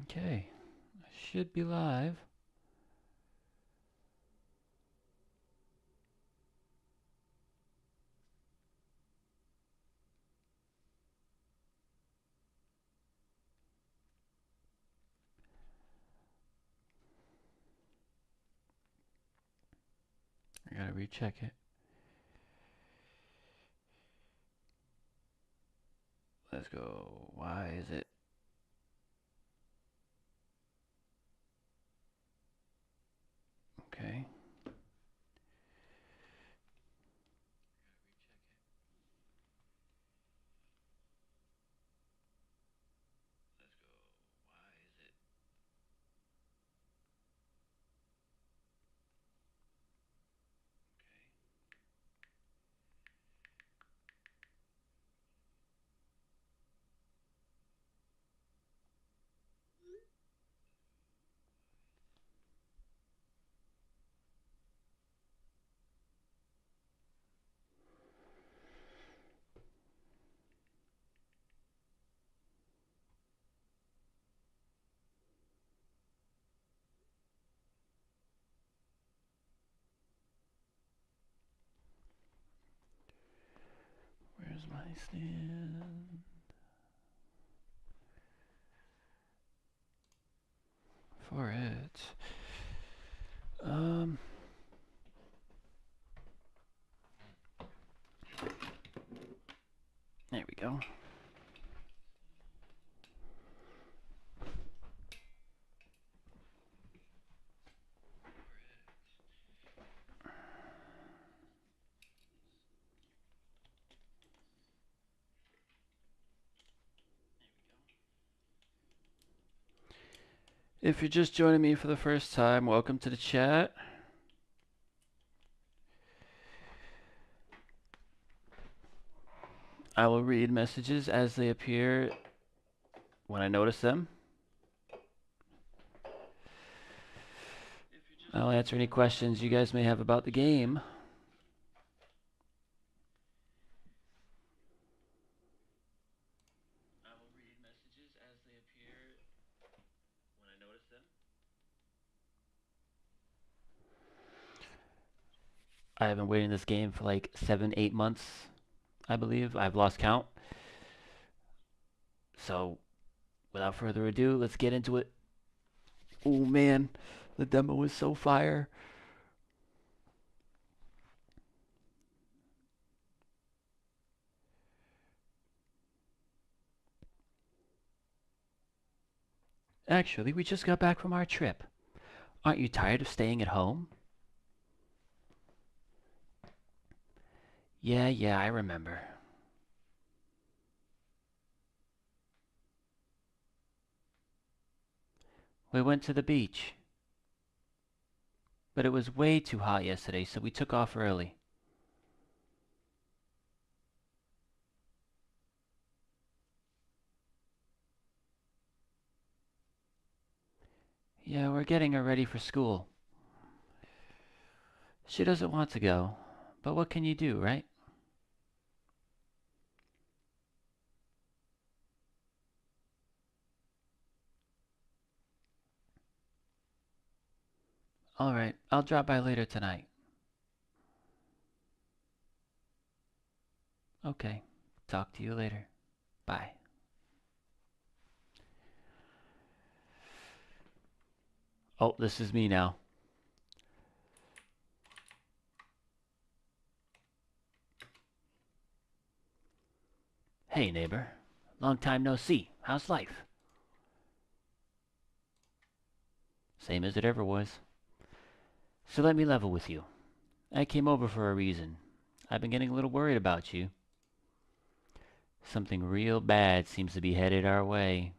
Okay, I should be live. I gotta recheck it. Let's go. Why is it? Okay. Where's my stand? For it. Um. There we go. If you're just joining me for the first time, welcome to the chat. I will read messages as they appear when I notice them. I'll answer any questions you guys may have about the game. I will read messages as they appear when I notice them. I have been waiting this game for like 7, 8 months, I believe. I've lost count. So, without further ado, let's get into it. Oh man, the demo is so fire. Actually, we just got back from our trip. Aren't you tired of staying at home? Yeah, I remember. We went to the beach, but it was way too hot yesterday, so we took off early. Yeah, we're getting her ready for school. She doesn't want to go, but what can you do, right? Alright, I'll drop by later tonight. Okay, talk to you later. Bye. Oh, this is me now. Hey, neighbor. Long time no see. How's life? Same as it ever was. So let me level with you. I came over for a reason. I've been getting a little worried about you. Something real bad seems to be headed our way.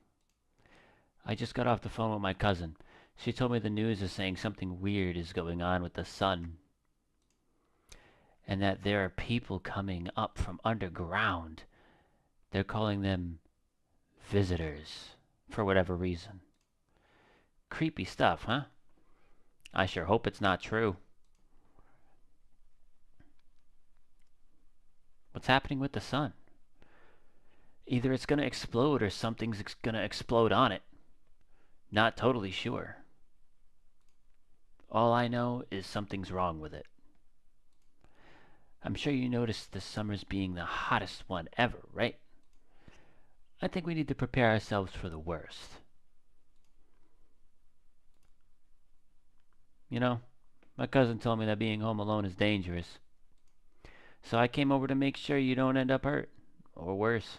I just got off the phone with my cousin. She told me the news is saying something weird is going on with the sun, and that there are people coming up from underground. They're calling them visitors, for whatever reason. Creepy stuff, huh? I sure hope it's not true. What's happening with the sun? Either it's gonna explode or something's gonna explode on it. Not totally sure. All I know is something's wrong with it. I'm sure you noticed this summer's being the hottest one ever, right? I think we need to prepare ourselves for the worst. You know, my cousin told me that being home alone is dangerous. So I came over to make sure you don't end up hurt. Or worse.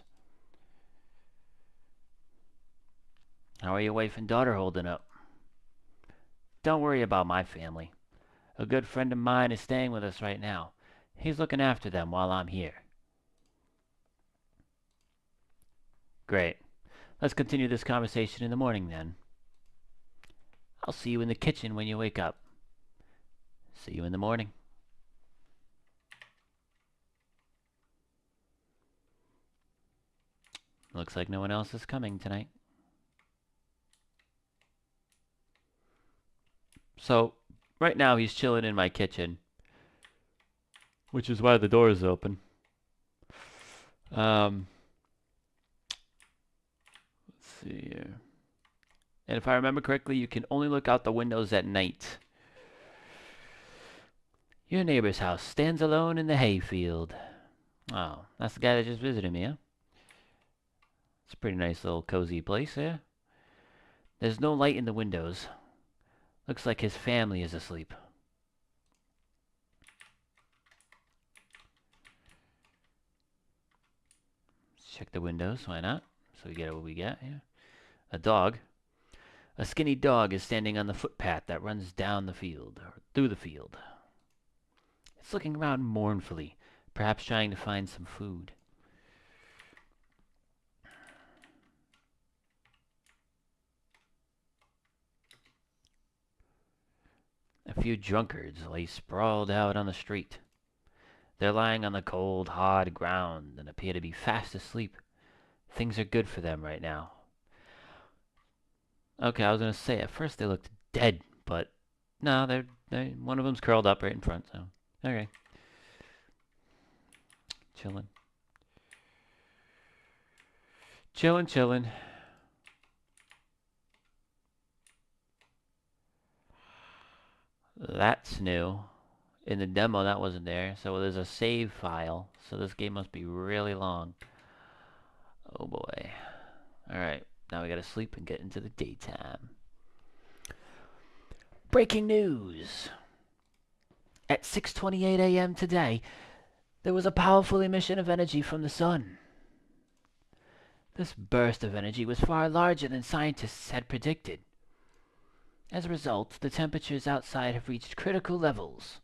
How are your wife and daughter holding up? Don't worry about my family. A good friend of mine is staying with us right now. He's looking after them while I'm here. Great. Let's continue this conversation in the morning then. I'll see you in the kitchen when you wake up. See you in the morning. Looks like no one else is coming tonight. So, right now he's chilling in my kitchen, which is why the door is open. Let's see here. And if I remember correctly, you can only look out the windows at night. Your neighbor's house stands alone in the hayfield. Oh, that's the guy that just visited me, huh? It's a pretty nice little cozy place there. There's no light in the windows. Looks like his family is asleep. Let's check the windows, why not? So we get what we get here. A dog. A skinny dog is standing on the footpath that runs down the field, or through the field. It's looking around mournfully, perhaps trying to find some food. A few drunkards lay sprawled out on the street. They're lying on the cold, hard ground and appear to be fast asleep. Things are good for them right now. Okay, I was gonna say at first they looked dead, but no, they're one of them's curled up right in front. So okay, chilling, chilling. That's new. In the demo, that wasn't there. So there's a save file. So this game must be really long. Oh boy. Alright, now we gotta sleep and get into the daytime. Breaking news! At 6:28 a.m. today, there was a powerful emission of energy from the sun. This burst of energy was far larger than scientists had predicted. As a result, the temperatures outside have reached critical levels.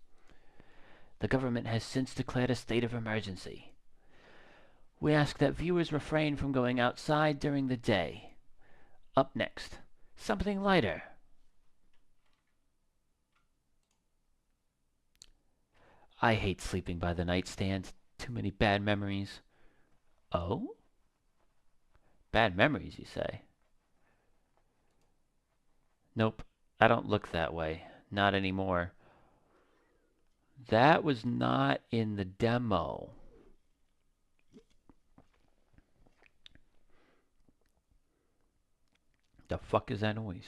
The government has since declared a state of emergency. We ask that viewers refrain from going outside during the day. Up next, something lighter. I hate sleeping by the nightstand. Too many bad memories. Oh? Bad memories, you say? Nope, I don't look that way. Not anymore. That was not in the demo. The fuck is that noise?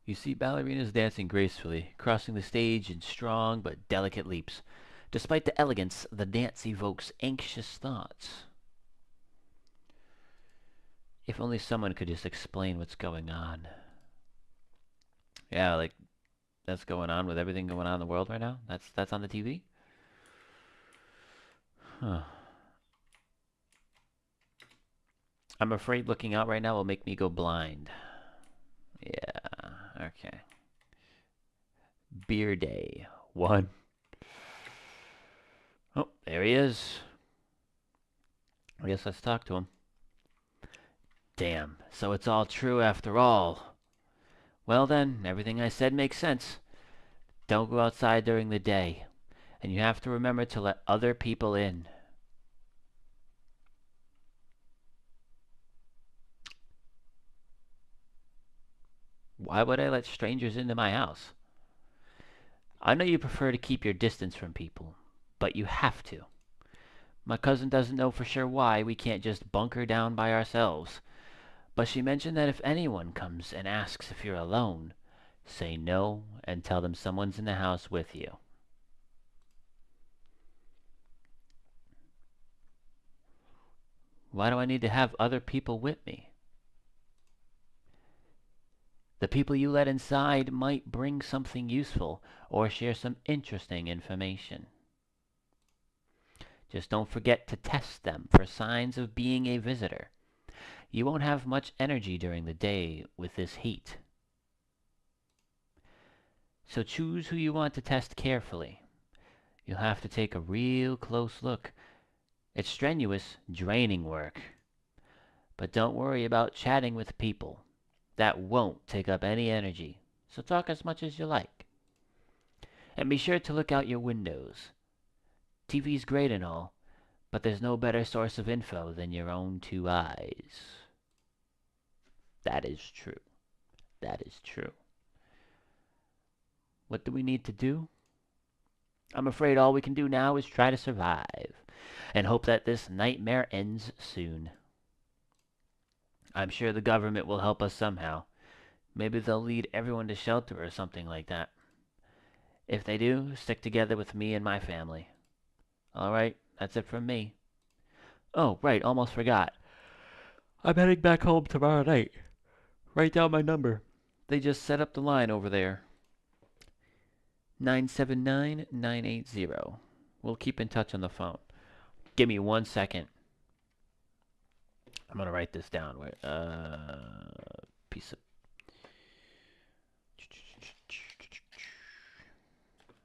You see ballerinas dancing gracefully, crossing the stage in strong but delicate leaps. Despite the elegance, the dance evokes anxious thoughts. If only someone could just explain what's going on. Yeah, like that's going on with everything going on in the world right now? That's on the TV? Huh. I'm afraid looking out right now will make me go blind. Yeah, okay. Beer Day 1. Oh, there he is. I guess let's talk to him. Damn, so it's all true after all. Well then, everything I said makes sense. Don't go outside during the day. And you have to remember to let other people in. Why would I let strangers into my house? I know you prefer to keep your distance from people, but you have to. My cousin doesn't know for sure why we can't just bunker down by ourselves. But she mentioned that if anyone comes and asks if you're alone, say no and tell them someone's in the house with you. Why do I need to have other people with me? The people you let inside might bring something useful or share some interesting information. Just don't forget to test them for signs of being a visitor. You won't have much energy during the day with this heat. So choose who you want to test carefully. You'll have to take a real close look. It's strenuous, draining work. But don't worry about chatting with people. That won't take up any energy, so talk as much as you like. And be sure to look out your windows. TV's great and all, but there's no better source of info than your own two eyes. That is true. That is true. What do we need to do? I'm afraid all we can do now is try to survive, and hope that this nightmare ends soon. I'm sure the government will help us somehow. Maybe they'll lead everyone to shelter or something like that. If they do, stick together with me and my family. Alright, that's it from me. Oh, right, almost forgot. I'm heading back home tomorrow night. Write down my number. They just set up the line over there. 979-980. We'll keep in touch on the phone. Give me 1 second. I'm gonna write this down. Piece of...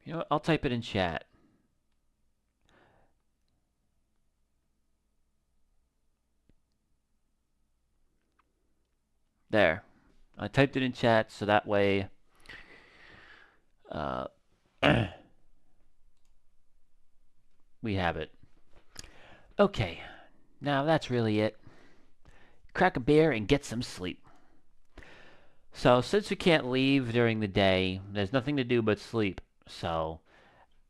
You know what? I'll type it in chat. There. I typed it in chat so that way we have it. Okay. Now that's really it. Crack a beer and get some sleep. So since we can't leave during the day, there's nothing to do but sleep. So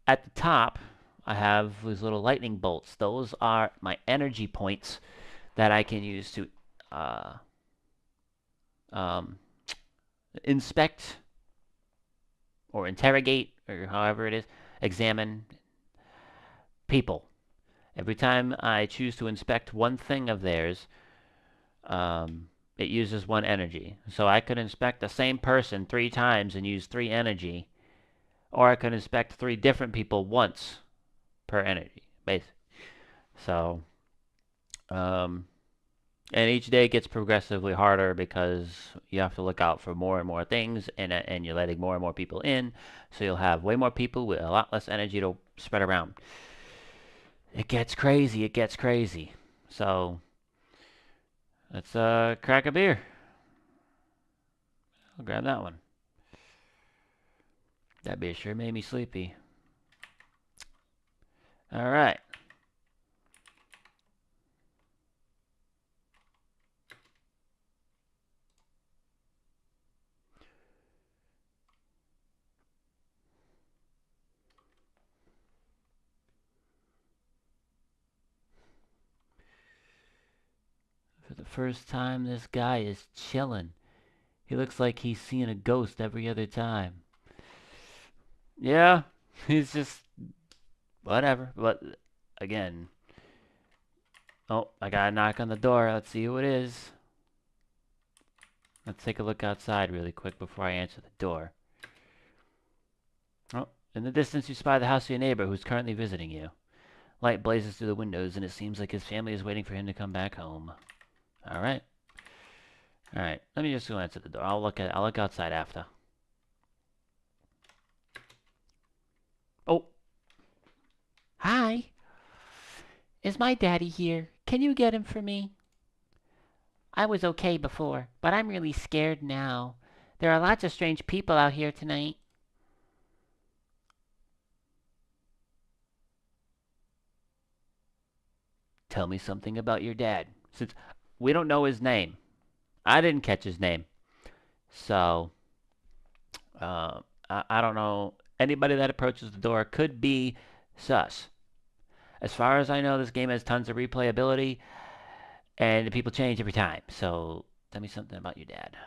at the top, I have these little lightning bolts. Those are my energy points that I can use to inspect or interrogate, or however it is, examine people. Every time I choose to inspect one thing of theirs, it uses 1 energy. So I could inspect the same person 3 times and use 3 energy, or I could inspect 3 different people once per energy, basically. So, and each day gets progressively harder because you have to look out for more and more things, and you're letting more and more people in, so you'll have way more people with a lot less energy to spread around. It gets crazy, it gets crazy. So, let's crack a beer. I'll grab that one. That beer sure made me sleepy. Alright. For the first time, this guy is chilling. He looks like he's seeing a ghost every other time. Yeah, he's just whatever. But again, oh, I got a knock on the door. Let's see who it is. Let's take a look outside really quick before I answer the door. Oh, in the distance you spy the house of your neighbor who's currently visiting you. Light blazes through the windows, and it seems like his family is waiting for him to come back home. Alright. Alright, let me just go answer the door. I'll look outside after. Oh. Hi. Is my daddy here? Can you get him for me? I was okay before, but I'm really scared now. There are lots of strange people out here tonight. Tell me something about your dad. Since we don't know his name. I didn't catch his name. So, I don't know. Anybody that approaches the door could be sus. As far as I know, this game has tons of replayability, and the people change every time. So, Tell me something about your dad.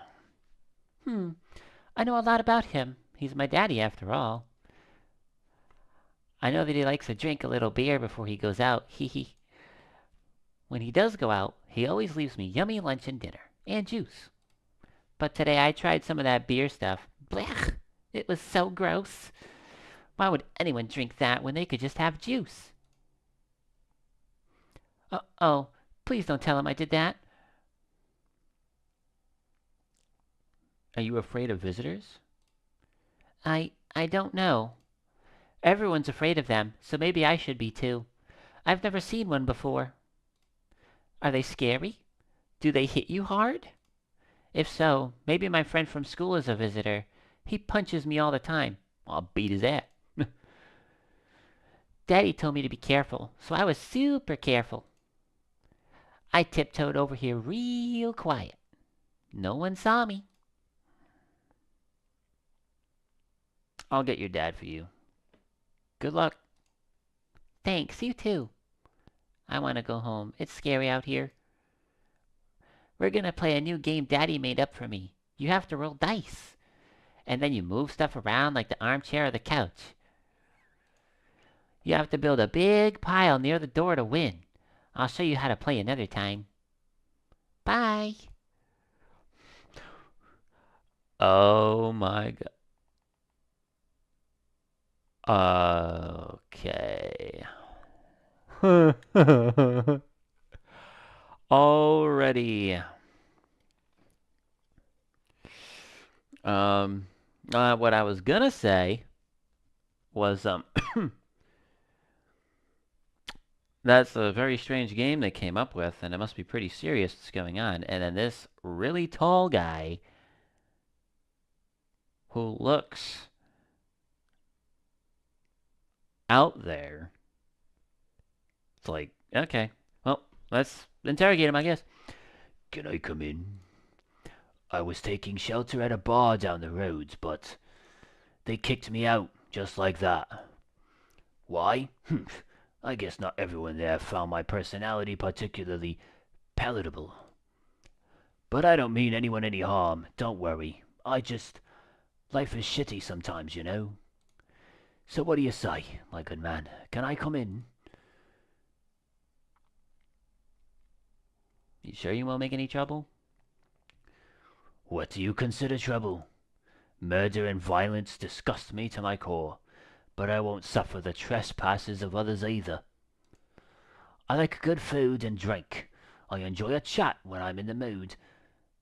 I know a lot about him. He's my daddy, after all. I know that he likes to drink a little beer before he goes out. Hee hee. When he does go out, he always leaves me yummy lunch and dinner. And juice. But today I tried some of that beer stuff. Blech! It was so gross. Why would anyone drink that when they could just have juice? Oh, please don't tell him I did that. Are you afraid of visitors? I don't know. Everyone's afraid of them, so maybe I should be too. I've never seen one before. Are they scary? Do they hit you hard? If so, maybe my friend from school is a visitor. He punches me all the time. I'll beat his ass. Daddy told me to be careful, so I was super careful. I tiptoed over here real quiet. No one saw me. I'll get your dad for you. Good luck. Thanks, you too. I want to go home. It's scary out here. We're gonna play a new game Daddy made up for me. You have to roll dice. And then you move stuff around like the armchair or the couch. You have to build a big pile near the door to win. I'll show you how to play another time. Bye. Oh my god. Okay. Already. What I was gonna say was, that's a very strange game they came up with, and it must be pretty serious what's going on. And then this really tall guy who looks out there. It's like, okay, well, let's interrogate him, I guess. Can I come in? I was taking shelter at a bar down the road, but they kicked me out just like that. Why? I guess not everyone there found my personality particularly palatable. But I don't mean anyone any harm, don't worry. Life is shitty sometimes, you know. So what do you say, my good man? Can I come in? You sure you won't make any trouble? What do you consider trouble? Murder and violence disgust me to my core, but I won't suffer the trespasses of others either. I like good food and drink. I enjoy a chat when I'm in the mood.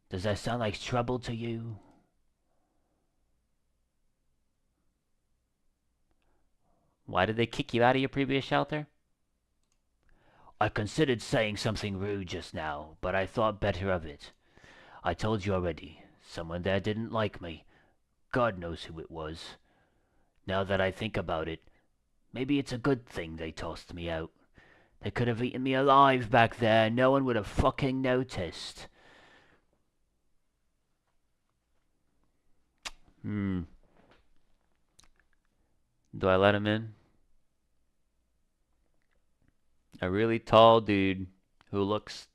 Does that sound like trouble to you? Why did they kick you out of your previous shelter? I considered saying something rude just now, but I thought better of it. I told you already, someone there didn't like me. God knows who it was. Now that I think about it, maybe it's a good thing they tossed me out. They could have eaten me alive back there, no one would have fucking noticed. Do I let him in? A really tall dude who looks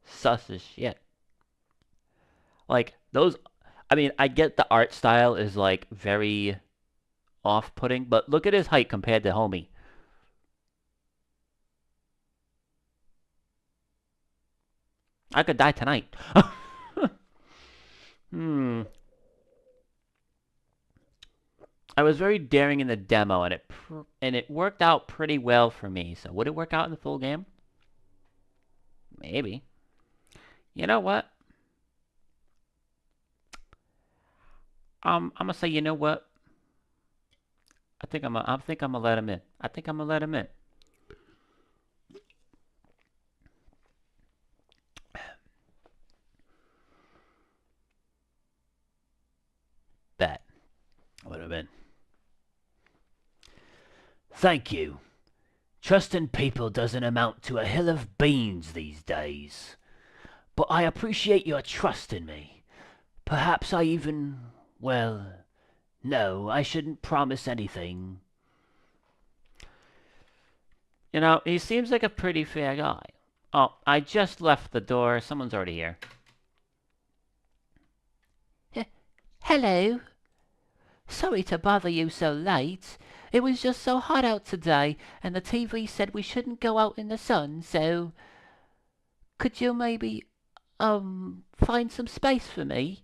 sus as shit. Like, those... I mean, I get the art style is, like, very off-putting, but look at his height compared to homie. I could die tonight. I was very daring in the demo, and it worked out pretty well for me. So would it work out in the full game? Maybe. You know what? I'm gonna say, you know what? I think I'm gonna let him in. I think I'm gonna let him in. That would have been. Thank you. Trust in people doesn't amount to a hill of beans these days. But I appreciate your trust in me. Perhaps I even... well... no, I shouldn't promise anything. You know, he seems like a pretty fair guy. Oh, I just left the door. Someone's already here. Hello. Sorry to bother you so late. It was just so hot out today, and the TV said we shouldn't go out in the sun, so could you maybe, find some space for me?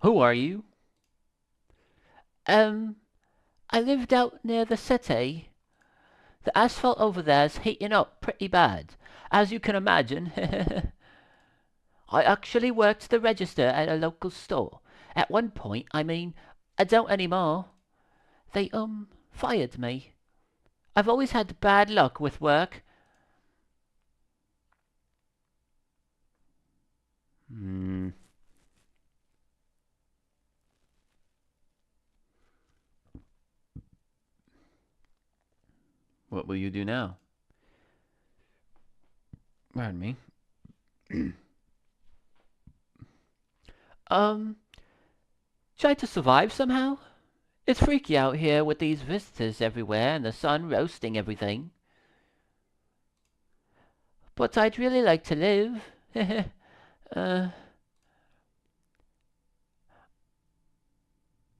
Who are you? Um, I lived out near the city. The asphalt over there's heating up pretty bad, as you can imagine. I actually worked the register at a local store. At one point, I don't anymore. They, fired me. I've always had bad luck with work. Hmm. What will you do now? Pardon me. Um, Try to survive somehow. It's freaky out here with these visitors everywhere and the sun roasting everything. But I'd really like to live. uh,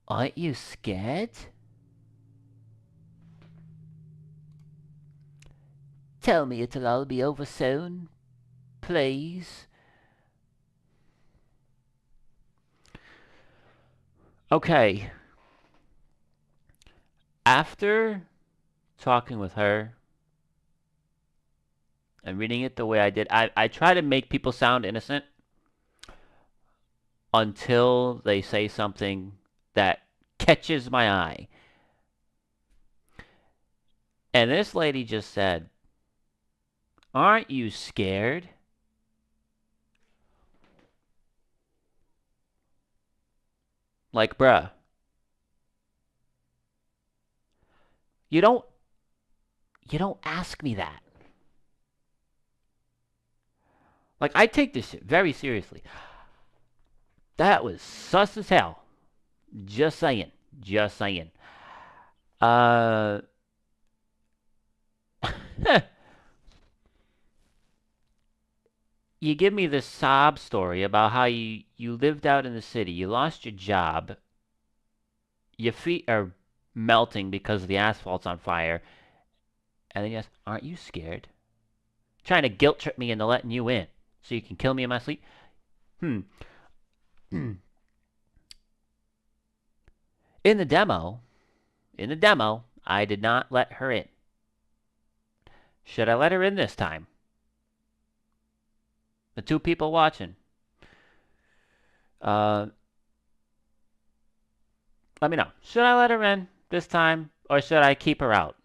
aren't you scared? Tell me it'll all be over soon, please. Okay. After talking with her and reading it the way I did, I try to make people sound innocent until they say something that catches my eye. And this lady just said, "Aren't you scared?" Like, bruh, you don't you don't ask me that. Like, I take this shit very seriously. That was sus as hell. Just saying. Just saying. Uh You give me this sob story about how you lived out in the city, you lost your job, your feet are melting because the asphalt's on fire, and then you ask, "Aren't you scared?" Trying to guilt trip me into letting you in so you can kill me in my sleep? Hmm. In the demo, I did not let her in. Should I let her in this time? The two people watching. Uh, Let me know. Should I let her in this time, or should I keep her out?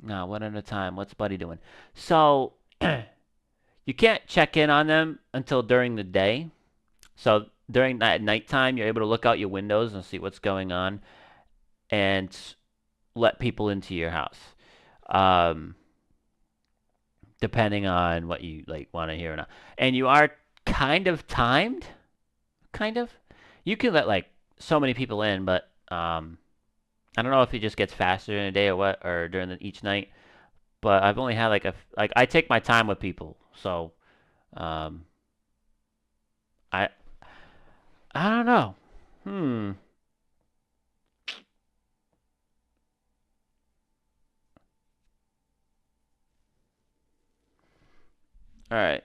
No, one at a time. What's Buddy doing? So, you can't check in on them until during the day. So, during that nighttime, you're able to look out your windows and see what's going on and let people into your house. Um, Depending on what you like want to hear or not. And you are kind of timed, kind of. You can let like so many people in, but I don't know if it just gets faster in a day or what, or during each night. But I've only had like I take my time with people, so um, I I don't know. Hmm. All right.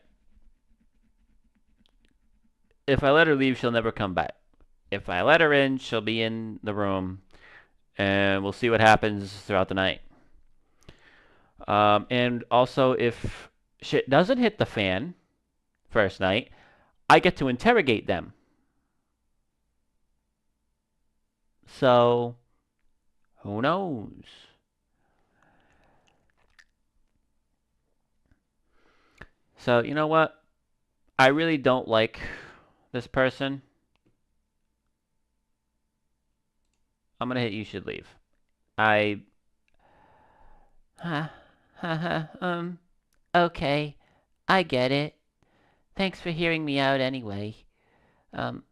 If I let her leave, she'll never come back. If I let her in, she'll be in the room, and we'll see what happens throughout the night. And also, if shit doesn't hit the fan first night, I get to interrogate them. So, who knows? So, you know what? I really don't like this person. I'm gonna hit you should leave. I. Ha, ha, ha, okay. I get it. Thanks for hearing me out anyway.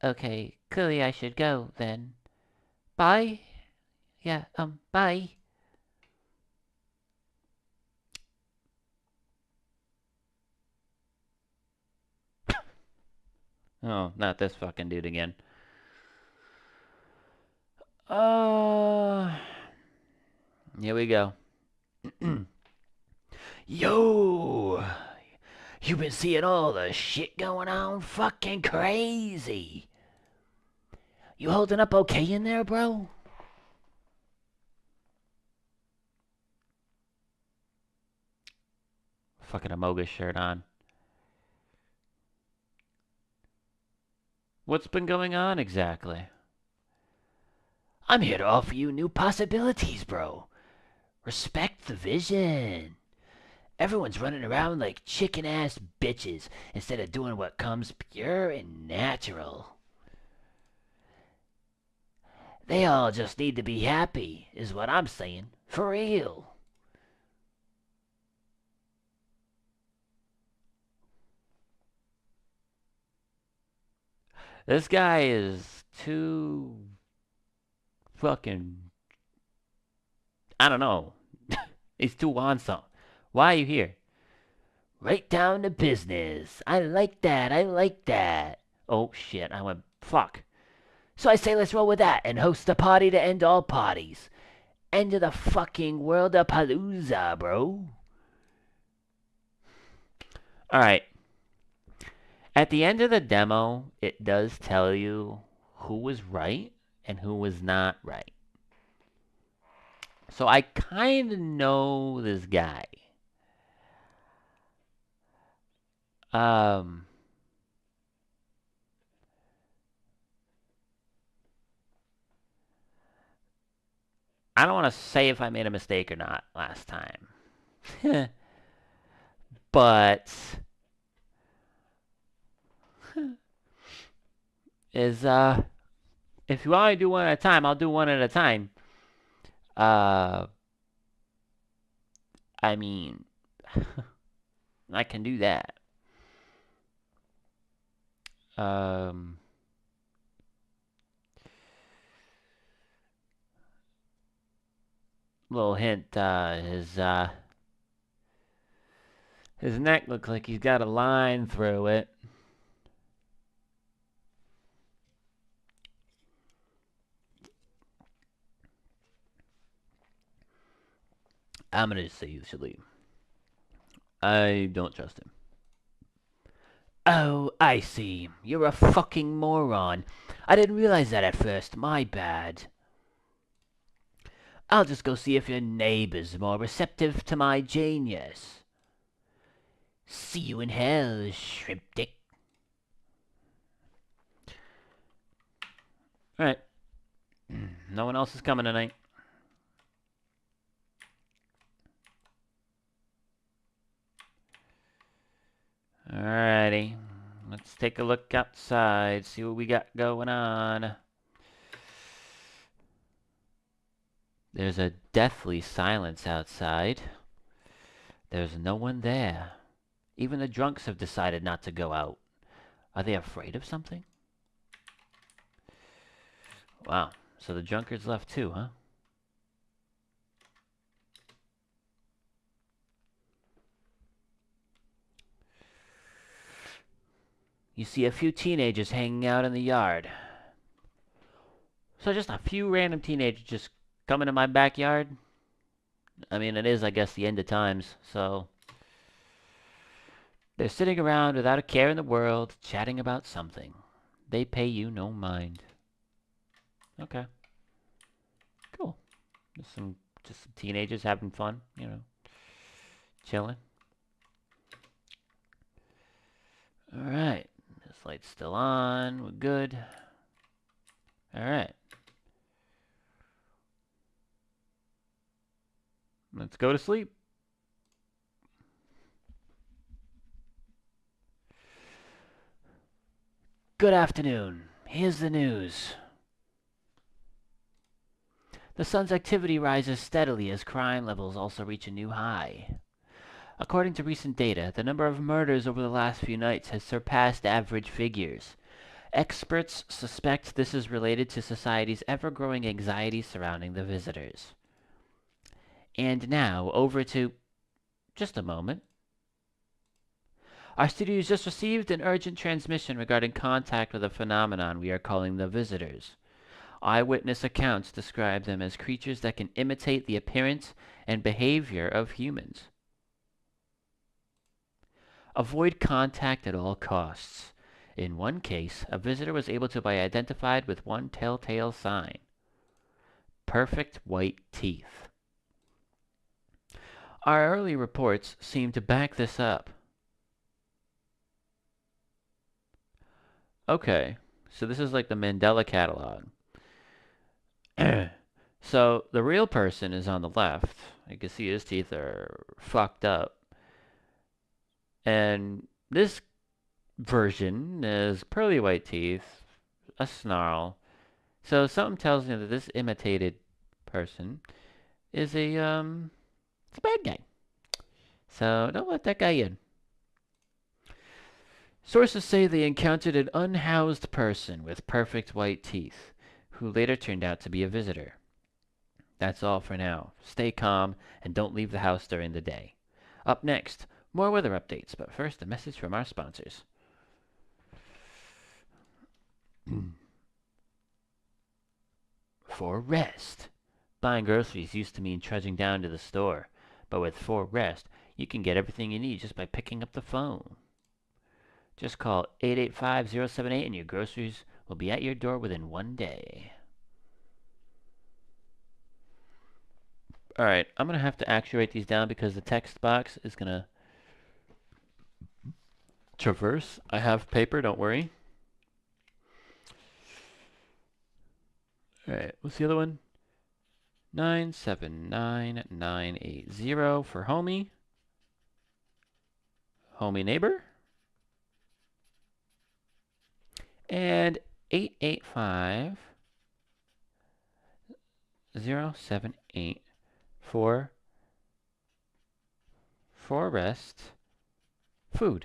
Okay, clearly I should go then. Bye? Yeah, bye. Oh, not this fucking dude again. Here we go. Yo! You been seeing all the shit going on? Fucking crazy! You holding up okay in there, bro? Fucking Amoga shirt on. What's been going on exactly? I'm here to offer you new possibilities, bro. Respect the vision. Everyone's running around like chicken ass bitches instead of doing what comes pure and natural. They all just need to be happy, is what I'm saying. For real. This guy is too fucking. I don't know. He's too on something. Why are you here? Right down to business. I like that. I like that. Oh shit, I went fuck. So I say let's roll with that and host a party to end all parties. End of the fucking world of Palooza, bro. Alright. At the end of the demo, it does tell you who was right and who was not right. So I kind of know this guy. I don't want to say if I made a mistake or not last time. But is if you want to do one at a time, I'll do one at a time. I mean, I can do that. Little hint, his neck looks like he's got a line through it. I'm gonna just say you should leave. I don't trust him. Oh, I see. You're a fucking moron. I didn't realize that at first. My bad. I'll just go see if your neighbor's more receptive to my genius. See you in hell, shrimp dick. Alright. No one else is coming tonight. Alrighty. Let's take a look outside, see what we got going on. There's a deathly silence outside. There's no one there. Even the drunks have decided not to go out. Are they afraid of something? Wow. So the drunkards left too, huh? You see a few teenagers hanging out in the yard. So just a few random teenagers just coming to my backyard? I mean, it is, I guess, the end of times, so... They're sitting around without a care in the world, chatting about something. They pay you no mind. Okay. Cool. Just some teenagers having fun, you know. Chilling. Alright. This light's still on. We're good. Alright. Let's go to sleep. Good afternoon. Here's the news. The sun's activity rises steadily as crime levels also reach a new high. According to recent data, the number of murders over the last few nights has surpassed average figures. Experts suspect this is related to society's ever-growing anxiety surrounding the visitors. And now, over to... just a moment. Our studio has just received an urgent transmission regarding contact with a phenomenon we are calling the visitors. Eyewitness accounts describe them as creatures that can imitate the appearance and behavior of humans. Avoid contact at all costs. In one case, a visitor was able to be identified with one telltale sign: perfect white teeth. Our early reports seem to back this up. Okay, so this is like the Mandela catalog. So the real person is on the left. You can see his teeth are fucked up. And this version is pearly white teeth, a snarl. So something tells me that this imitated person is it's a bad guy. So don't let that guy in. Sources say they encountered an unhoused person with perfect white teeth, who later turned out to be a visitor. That's all for now. Stay calm and don't leave the house during the day. Up next, more weather updates, but first a message from our sponsors. For Rest. Buying groceries used to mean trudging down to the store, but with For Rest, you can get everything you need just by picking up the phone. Just call 885-078 and your groceries will be at your door within 1 day. Alright, I'm going to have to actually write these down because the text box is going to traverse. I have paper, don't worry. Alright, what's the other one? 979980 for homie. Homie neighbor. And 885-078 for Rest food.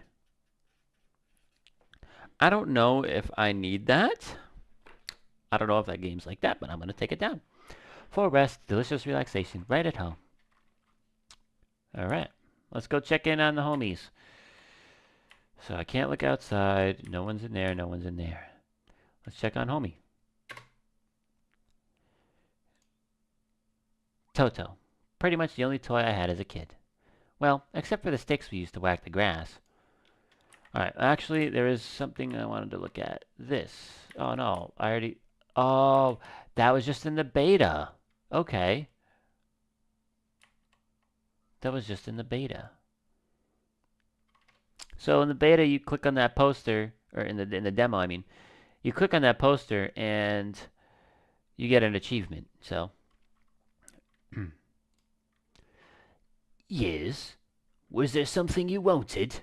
I don't know if I need that. I don't know if that game's like that, but I'm going to take it down. For Rest, delicious relaxation right at home. Alright, let's go check in on the homies. So I can't look outside. No one's in there, no one's in there. Let's check on homie. Toto. Pretty much the only toy I had as a kid. Well, except for the sticks we used to whack the grass. Alright, actually, there is something I wanted to look at. This. Oh, no. I already... Oh, that was just in the beta. Okay. That was just in the beta. So in the beta, you click on that poster, or in the demo, I mean, you click on that poster and you get an achievement. So, yes, was there something you wanted?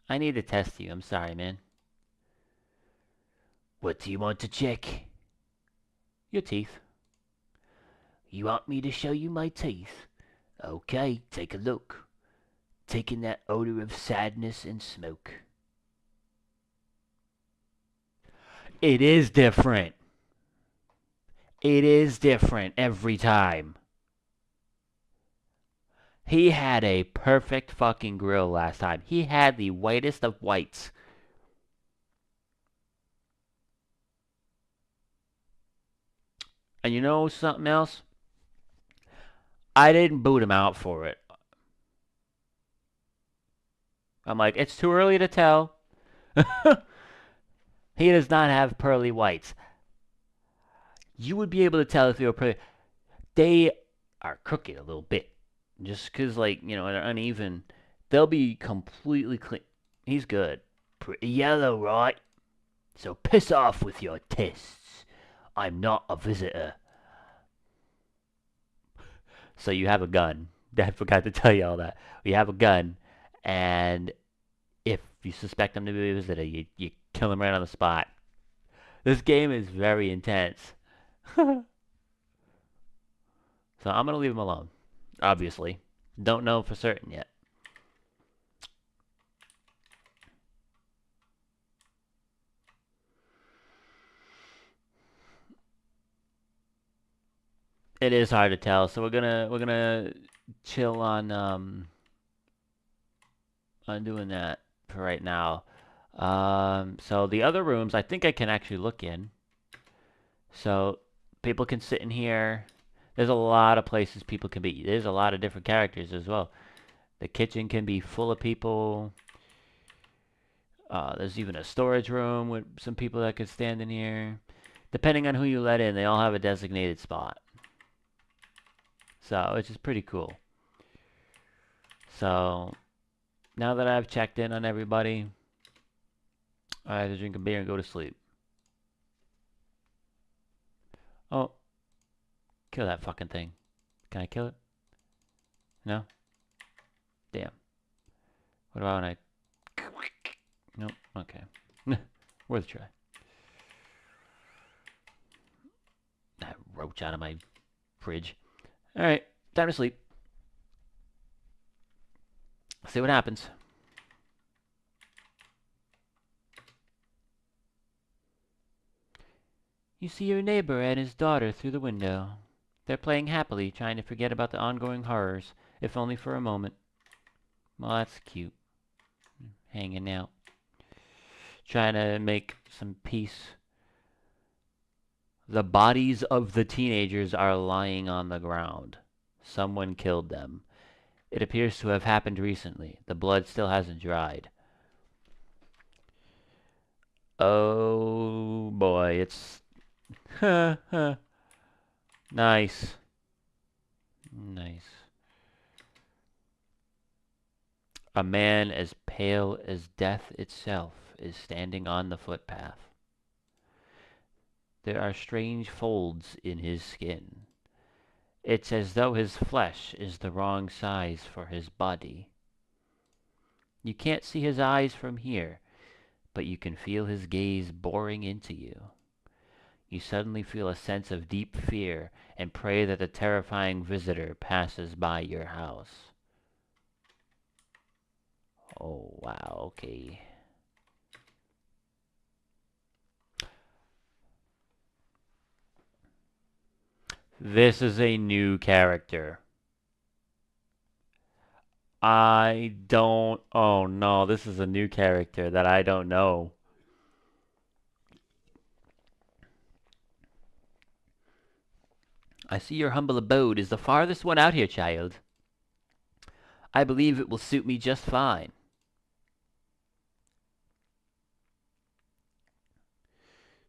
I need to test you. I'm sorry, man. What do you want to check? Your teeth. You want me to show you my teeth? Okay, take a look. Taking that odor of sadness and smoke. It is different. It is different every time. He had a perfect fucking grill last time. He had the whitest of whites. And you know something else? I didn't boot him out for it. I'm like, it's too early to tell. He does not have pearly whites. You would be able to tell if they were pearly. They are crooked a little bit. Just because, like, you know, they're uneven. They'll be completely clean. He's good. Pretty yellow, right? So piss off with your tests. I'm not a visitor. So you have a gun. Dad forgot to tell you all that. You have a gun, and if you suspect him to be a visitor, you kill him right on the spot. This game is very intense. So I'm going to leave him alone. Obviously. Don't know for certain yet. It is hard to tell, so we're gonna chill on doing that for right now. So the other rooms, I think I can actually look in. So people can sit in here. There's a lot of places people can be. There's a lot of different characters as well. The kitchen can be full of people. There's even a storage room with some people that could stand in here. Depending on who you let in, they all have a designated spot. So it's just pretty cool. So now that I've checked in on everybody, I have to drink a beer and go to sleep. Oh, kill that fucking thing. Can I kill it? No? Damn. What about when I... Nope. Okay. Worth a try. That roach out of my fridge. Alright, time to sleep. See what happens. You see your neighbor and his daughter through the window. They're playing happily, trying to forget about the ongoing horrors, if only for a moment. Well, that's cute. Hanging out. Trying to make some peace. The bodies of the teenagers are lying on the ground. Someone killed them. It appears to have happened recently. The blood still hasn't dried. Oh boy, it's... Nice. Nice. A man as pale as death itself is standing on the footpath. There are strange folds in his skin. It's as though his flesh is the wrong size for his body. You can't see his eyes from here, but you can feel his gaze boring into you. You suddenly feel a sense of deep fear and pray that the terrifying visitor passes by your house. Oh, wow, okay. This is a new character. I don't... Oh, no, this is a new character that I don't know. I see your humble abode is the farthest one out here, child. I believe it will suit me just fine.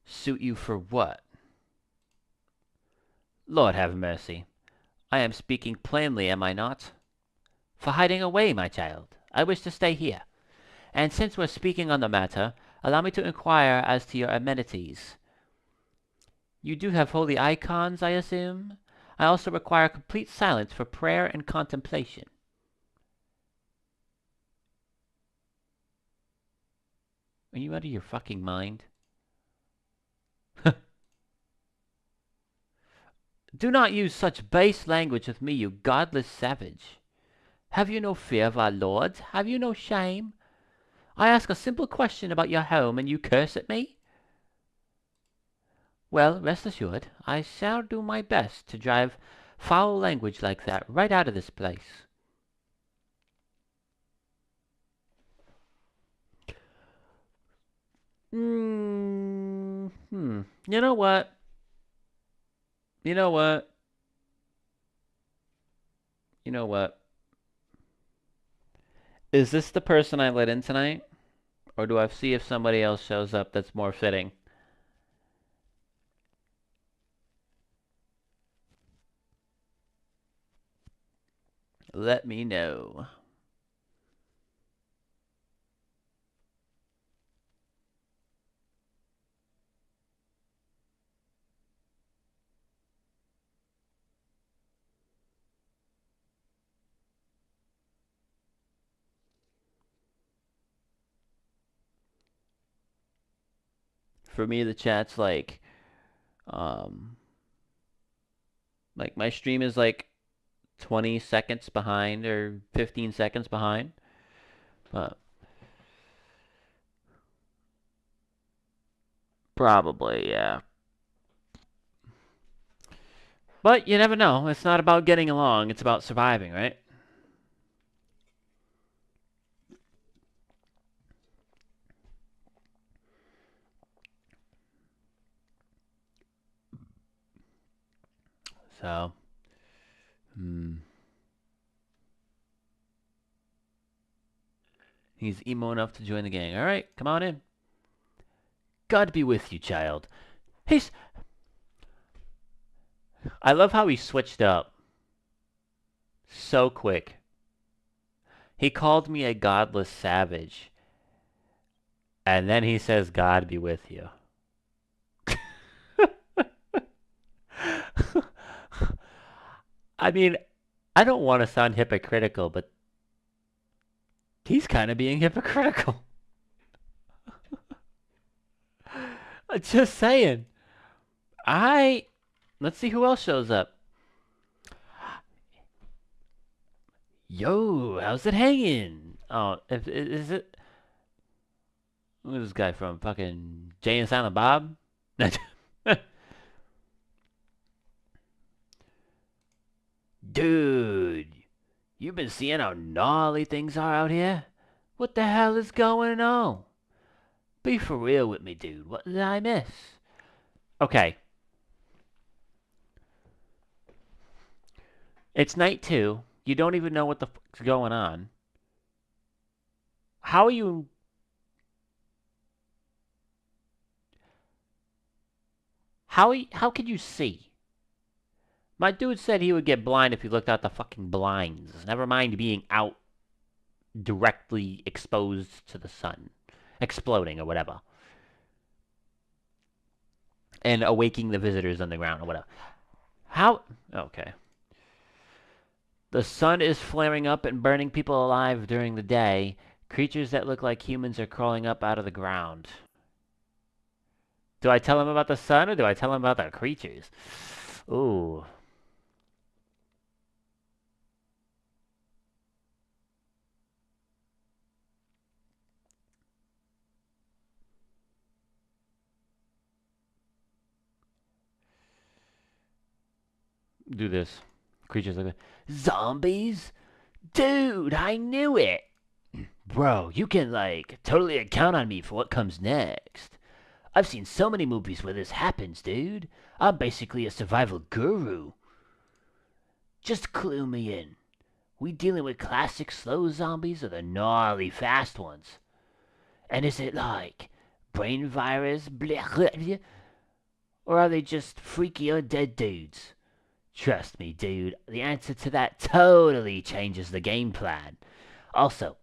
Suit you for what? Lord have mercy. I am speaking plainly, am I not? For hiding away, my child. I wish to stay here. And since we're speaking on the matter, allow me to inquire as to your amenities. You do have holy icons, I assume? I also require complete silence for prayer and contemplation. Are you out of your fucking mind? Do not use such base language with me, you godless savage. Have you no fear of our Lord? Have you no shame? I ask a simple question about your home, and you curse at me? Well, rest assured, I shall do my best to drive foul language like that right out of this place. You know what? You know what? You know what? Is this the person I let in tonight? Or do I see if somebody else shows up that's more fitting? Let me know. For me, the chat's like, um, Like my stream is like 20 seconds behind or 15 seconds behind. But probably, yeah. But you never know. It's not about getting along, it's about surviving, right? So, he's emo enough to join the gang. All right, come on in. God be with you, child. He's. I love how he switched up so quick. He called me a godless savage. And then he says, God be with you. I mean, I don't want to sound hypocritical, but he's kind of being hypocritical. Just saying. Let's see who else shows up. Yo, how's it hanging? Oh, is it? Who's this guy from? Fucking Jay and Silent Bob? Dude, you've been seeing how gnarly things are out here? What the hell is going on? Be for real with me, dude. What did I miss? Okay. It's night 2. You don't even know what the fuck's going on. How are you... How could you see? My dude said he would get blind if he looked out the fucking blinds. Never mind being out directly exposed to the sun. Exploding or whatever. And awaking the visitors underground or whatever. How... Okay. The sun is flaring up and burning people alive during the day. Creatures that look like humans are crawling up out of the ground. Do I tell him about the sun or do I tell him about the creatures? Ooh. Do this. Creatures look like... Zombies? Dude, I knew it! Bro, you can, like, totally count on me for what comes next. I've seen so many movies where this happens, dude. I'm basically a survival guru. Just clue me in. We dealing with classic slow zombies or the gnarly fast ones? And is it like brain virus, blah, blah, blah, or are they just freaky undead dudes? Trust me, dude, the answer to that totally changes the game plan. Also,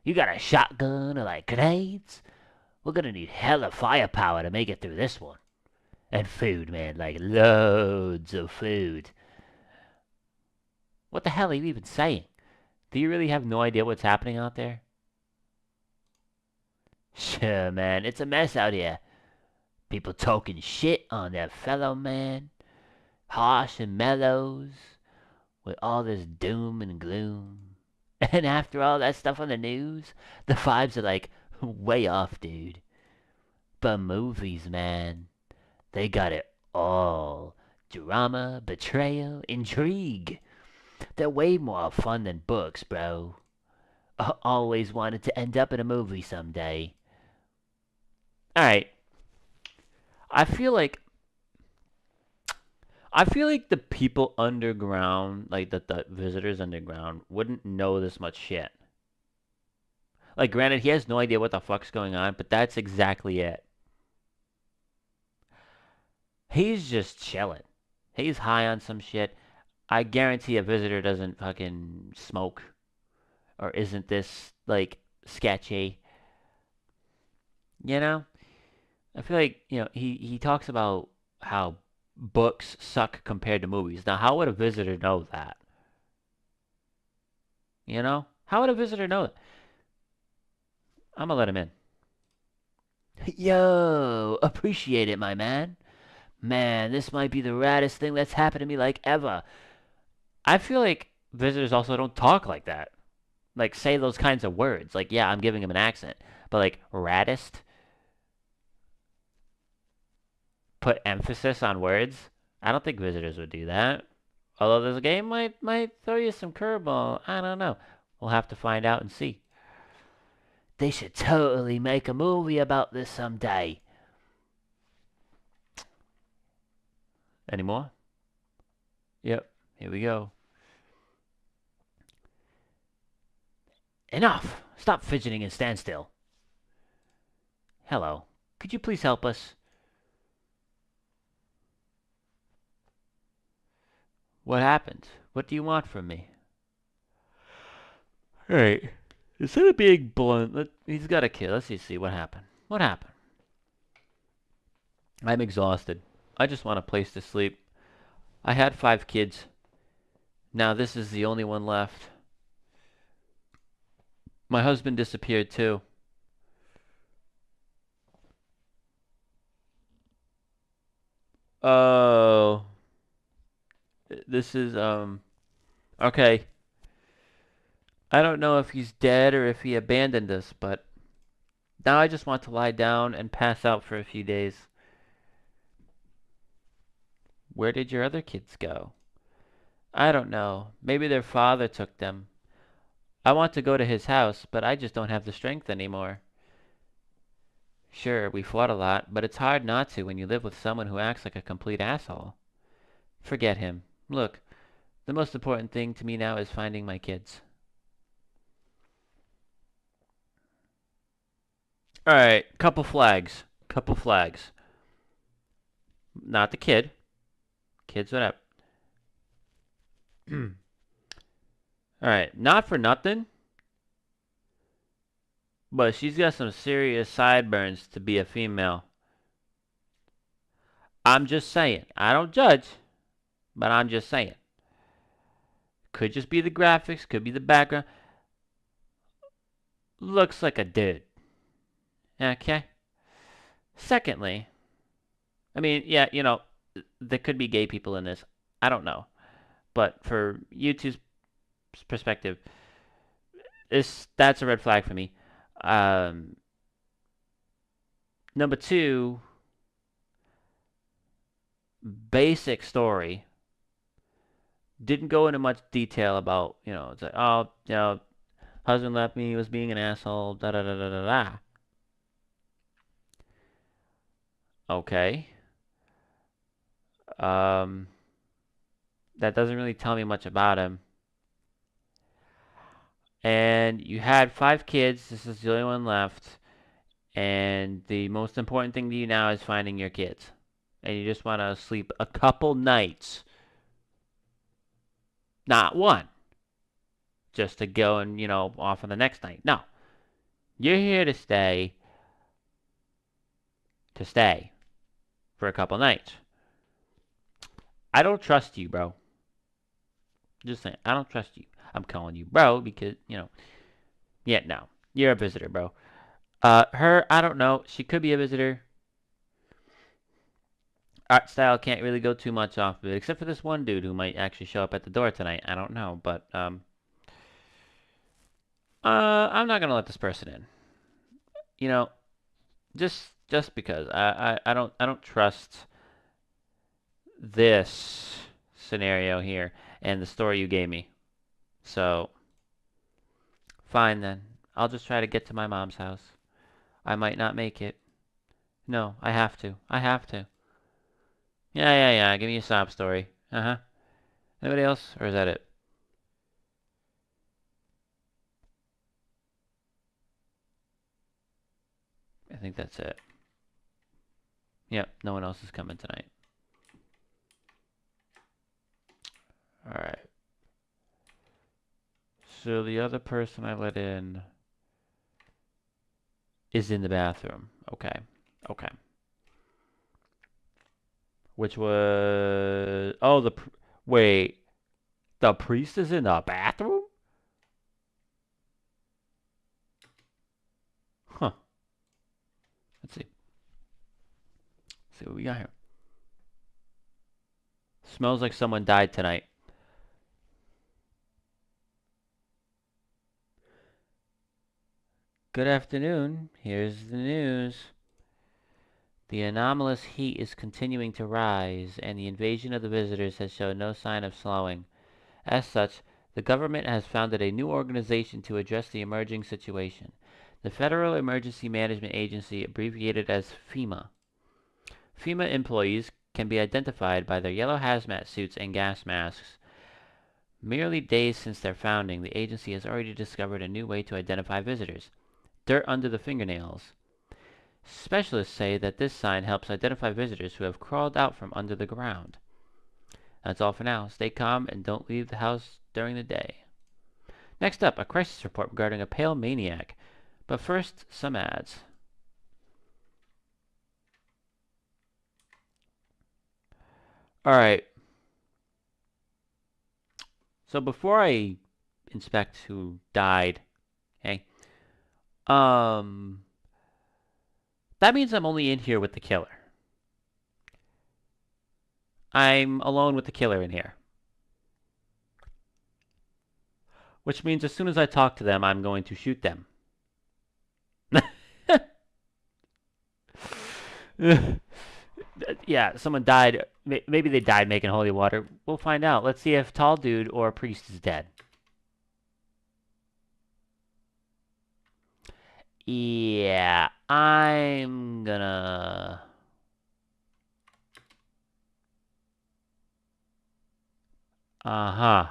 you got a shotgun or like grenades? We're gonna need hella firepower to make it through this one. And food, man, like loads of food. What the hell are you even saying? Do you really have no idea what's happening out there? Sure, man, it's a mess out here. People talking shit on their fellow man. Harsh and mellows. With all this doom and gloom. And after all that stuff on the news, the vibes are like way off, dude. But movies, man, they got it all. Drama, betrayal, intrigue. They're way more fun than books, bro. I always wanted to end up in a movie someday. Alright. I feel like the people underground, like the visitors underground, wouldn't know this much shit. Like, granted, he has no idea what the fuck's going on, but that's exactly it. He's just chilling. He's high on some shit. I guarantee a visitor doesn't fucking smoke. Or isn't this, like, sketchy. You know? I feel like, he talks about how books suck compared to movies. Now, how would a visitor know that? You know? How would a visitor know that? I'm gonna let him in. Yo, appreciate it, my man. Man, this might be the raddest thing that's happened to me like ever. I feel like visitors also don't talk like that. Like, say those kinds of words. Like, yeah, I'm giving him an accent. But, like, raddest? Put emphasis on words? I don't think visitors would do that. Although this game might throw you some curveball. I don't know. We'll have to find out and see. They should totally make a movie about this someday. Any more? Yep. Here we go. Enough! Stop fidgeting and stand still. Hello. Could you please help us? What happened? What do you want from me? Alright. Instead of being blunt, he's got a kid. Let's just see what happened. What happened? I'm exhausted. I just want a place to sleep. I had 5 kids. Now this is the only one left. My husband disappeared too. Oh. This is, okay. I don't know if he's dead or if he abandoned us, but now I just want to lie down and pass out for a few days. Where did your other kids go? I don't know. Maybe their father took them. I want to go to his house, but I just don't have the strength anymore. Sure, we fought a lot, but it's hard not to when you live with someone who acts like a complete asshole. Forget him. Look, the most important thing to me now is finding my kids. Alright, couple flags. Couple flags. Not the kid. Kid's whatever. Alright, not for nothing, but she's got some serious sideburns to be a female. I'm just saying. I don't judge, but I'm just saying. Could just be the graphics, could be the background. Looks like a dude. Okay? Secondly, I mean, yeah, you know, there could be gay people in this. I don't know. But for YouTube's perspective, that's a red flag for me. Number 2, basic story. Didn't go into much detail about, you know, it's like, oh, you know, husband left me, he was being an asshole, da da da da da da. Okay. Um, that doesn't really tell me much about him. And you had 5 kids, this is the only one left. And the most important thing to you now is finding your kids. And you just want to sleep a couple nights. Not one. Just to go and, you know, off on the next night. No. You're here to stay. For a couple nights. I don't trust you, bro. Just saying. I don't trust you. I'm calling you bro because, you know. Yeah, no. You're a visitor, bro. Her, I don't know. She could be a visitor. Art style can't really go too much off of it, except for this one dude who might actually show up at the door tonight. I don't know, but I'm not gonna let this person in. You know, just because I don't trust this scenario here and the story you gave me. So fine then. I'll just try to get to my mom's house. I might not make it. No, I have to. I have to. Yeah. Give me a sob story. Uh-huh. Anybody else? Or is that it? I think that's it. Yep, no one else is coming tonight. Alright. So the other person I let in is in the bathroom. Okay. Okay. Which was... Oh, wait. The priest is in the bathroom? Huh. Let's see. Let's see what we got here. Smells like someone died tonight. Good afternoon. Here's the news. The anomalous heat is continuing to rise, and the invasion of the visitors has shown no sign of slowing. As such, the government has founded a new organization to address the emerging situation. The Federal Emergency Management Agency, abbreviated as FEMA. FEMA employees can be identified by their yellow hazmat suits and gas masks. Merely days since their founding, the agency has already discovered a new way to identify visitors: dirt under the fingernails. Specialists say that this sign helps identify visitors who have crawled out from under the ground. That's all for now. Stay calm and don't leave the house during the day. Next up, a crisis report regarding a pale maniac. But first, some ads. Alright. So before I inspect who died, hey, that means I'm only in here with the killer. I'm alone with the killer in here. Which means as soon as I talk to them, I'm going to shoot them. Yeah, someone died. Maybe they died making holy water. We'll find out. Let's see if Tall Dude or Priest is dead. Yeah, I'm gonna... Uh-huh.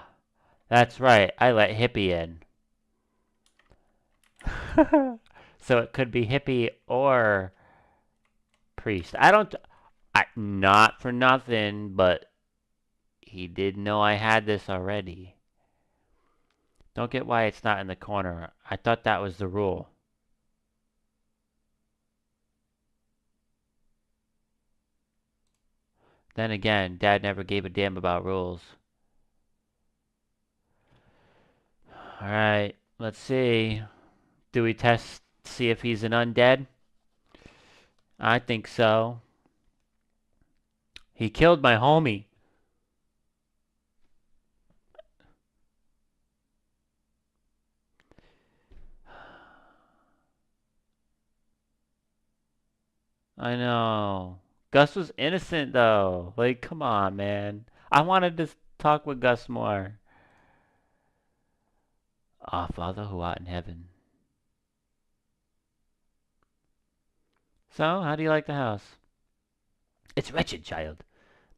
That's right. I let Hippie in. So it could be Hippie or Priest. Not for nothing, but he did know I had this already. Don't get why it's not in the corner. I thought that was the rule. Then again, Dad never gave a damn about rules. Alright, let's see. Do we see if he's an undead? I think so. He killed my homie. I know. Gus was innocent though. Like, come on, man. I wanted to talk with Gus more. Our Father who art in heaven. So, how do you like the house? It's wretched, child.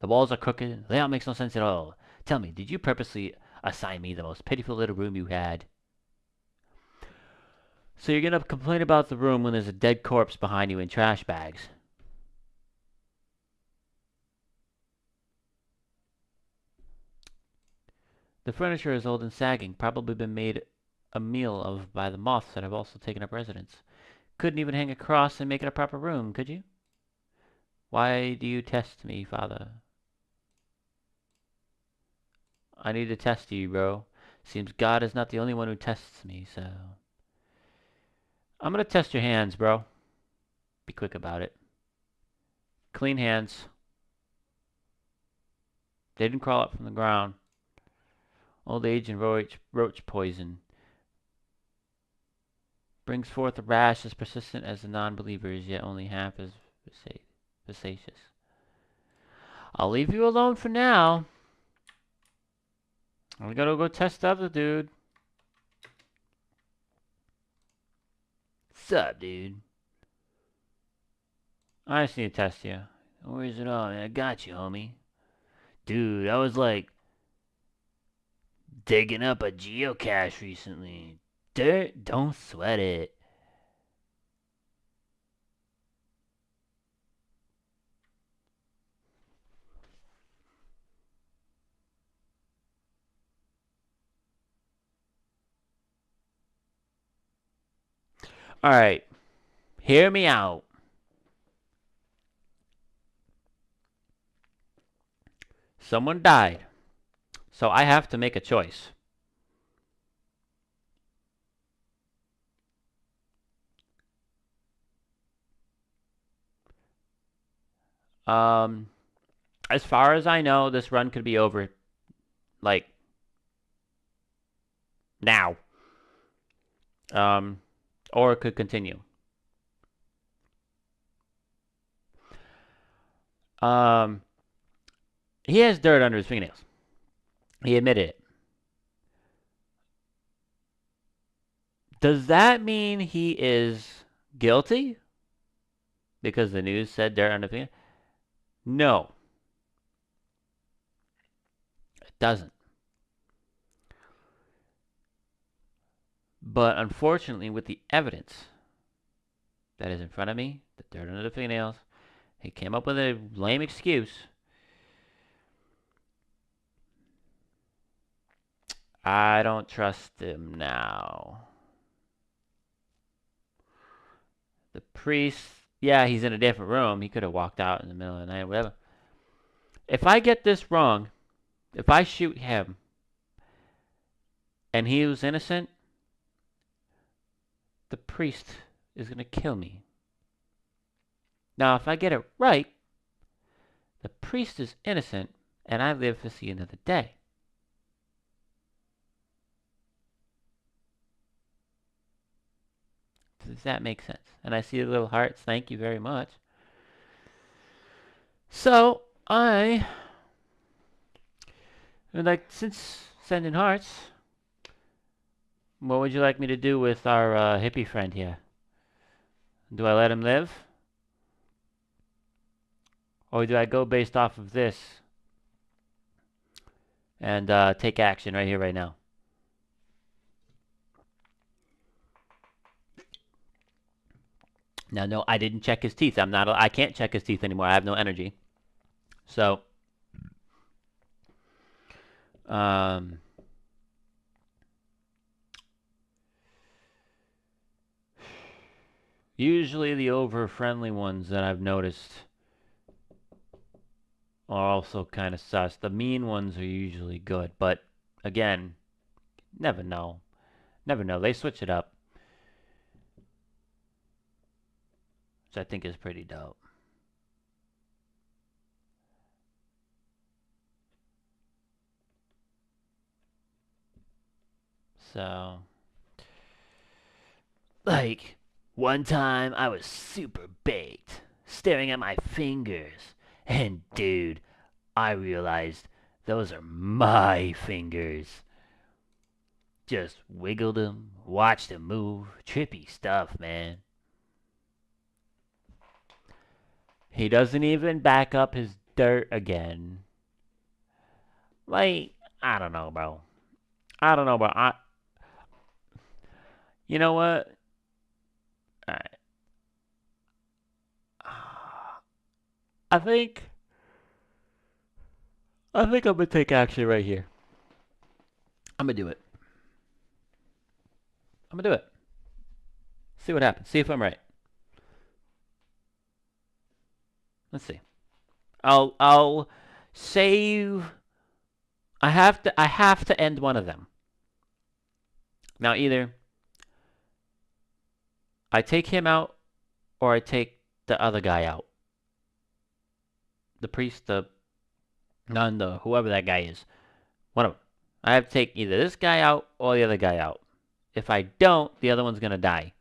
The walls are crooked. The layout makes no sense at all. Tell me, did you purposely assign me the most pitiful little room you had? So you're gonna complain about the room when there's a dead corpse behind you in trash bags? The furniture is old and sagging, probably been made a meal of by the moths that have also taken up residence. Couldn't even hang a cross and make it a proper room, could you? Why do you test me, Father? I need to test you, bro. Seems God is not the only one who tests me, so... I'm gonna test your hands, bro. Be quick about it. Clean hands. They didn't crawl up from the ground. Old age and roach poison brings forth a rash as persistent as the non-believers, yet only half as vexatious. I'll leave you alone for now. I'm gonna go test the other dude. Sup, dude? I just need to test you. Don't worry at all, man. I got you, homie. Dude, I was like digging up a geocache recently. Dirt, don't sweat it. Alright, hear me out. Someone died, so I have to make a choice. Um, As far as I know, this run could be over, like, now. Or it could continue. He has dirt under his fingernails. He admitted it. Does that mean he is guilty? Because the news said dirt under his fingernails? No, it doesn't. But unfortunately, with the evidence that is in front of me, the dirt under the fingernails, he came up with a lame excuse. I don't trust him now. The priest, yeah, he's in a different room. He could have walked out in the middle of the night, whatever. If I get this wrong, if I shoot him and he was innocent, the priest is going to kill me. Now, if I get it right, the priest is innocent and I live to see another day. Does that make sense? And I see the little hearts. Thank you very much. So, I like, since sending hearts, what would you like me to do with our hippie friend here? Do I let him live? Or do I go based off of this and take action right here, right now? Now, no, I didn't check his teeth. I can't check his teeth anymore. I have no energy. So, usually the over-friendly ones that I've noticed are also kind of sus. The mean ones are usually good, but again, never know. Never know. They switch it up, which I think is pretty dope. So, like, one time I was super baked, staring at my fingers, and dude, I realized those are my fingers. Just wiggled them, watched them move. Trippy stuff, man. He doesn't even back up his dirt again. Like, I don't know, bro. You know what? Alright. I think I'm gonna take action right here. I'm gonna do it. I'm gonna do it. See what happens. See if I'm right. Let's see. I'll save. I have to end one of them. Now either I take him out or I take the other guy out. The priest, the nun, the whoever that guy is. One of them. I have to take either this guy out or the other guy out. If I don't, the other one's gonna die.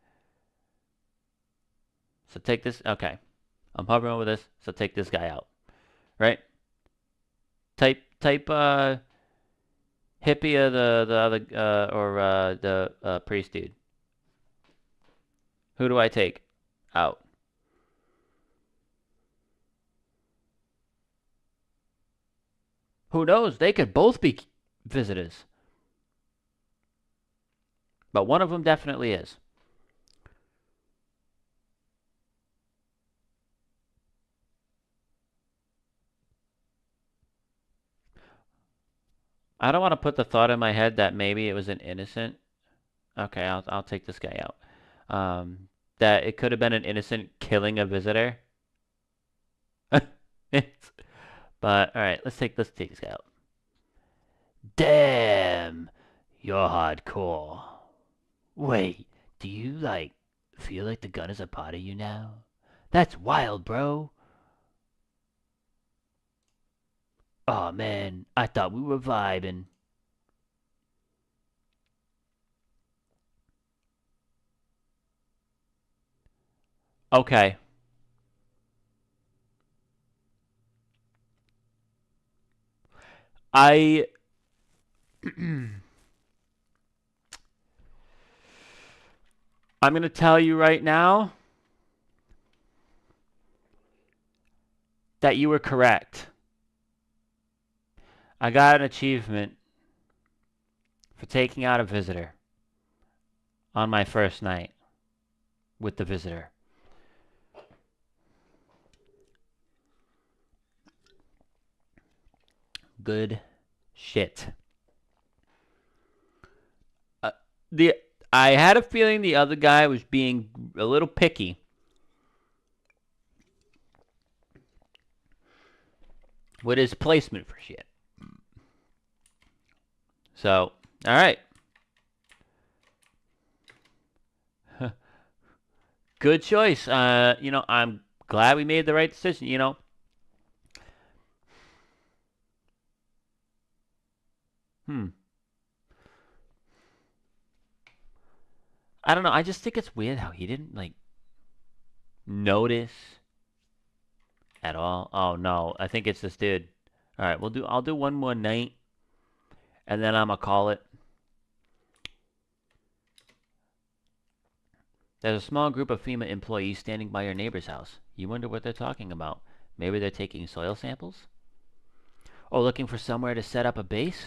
So take this. Okay. I'm hovering over this, so take this guy out. Right? Type hippie or the other or the priest dude. Who do I take out? Who knows? They could both be visitors. But one of them definitely is. I don't want to put the thought in my head that maybe it was an innocent. Okay, I'll take this guy out. That it could have been an innocent killing a visitor. But all right, let's take this guy out. Damn, you're hardcore. Wait, do you feel like the gun is a part of you now? That's wild, bro. Oh man, I thought we were vibing. Okay. I I'm gonna tell you right now that you were correct. I got an achievement for taking out a visitor on my first night with the visitor. Good shit. Uh, the I had a feeling the other guy was being a little picky with his placement for shit. So, all right. Good choice. I'm glad we made the right decision. Hmm. I don't know. I just think it's weird how he didn't like notice at all. Oh no, I think it's this dude. All right, I'll do one more night, and then I'm gonna call it. There's a small group of FEMA employees standing by your neighbor's house. You wonder what they're talking about. Maybe they're taking soil samples, or looking for somewhere to set up a base.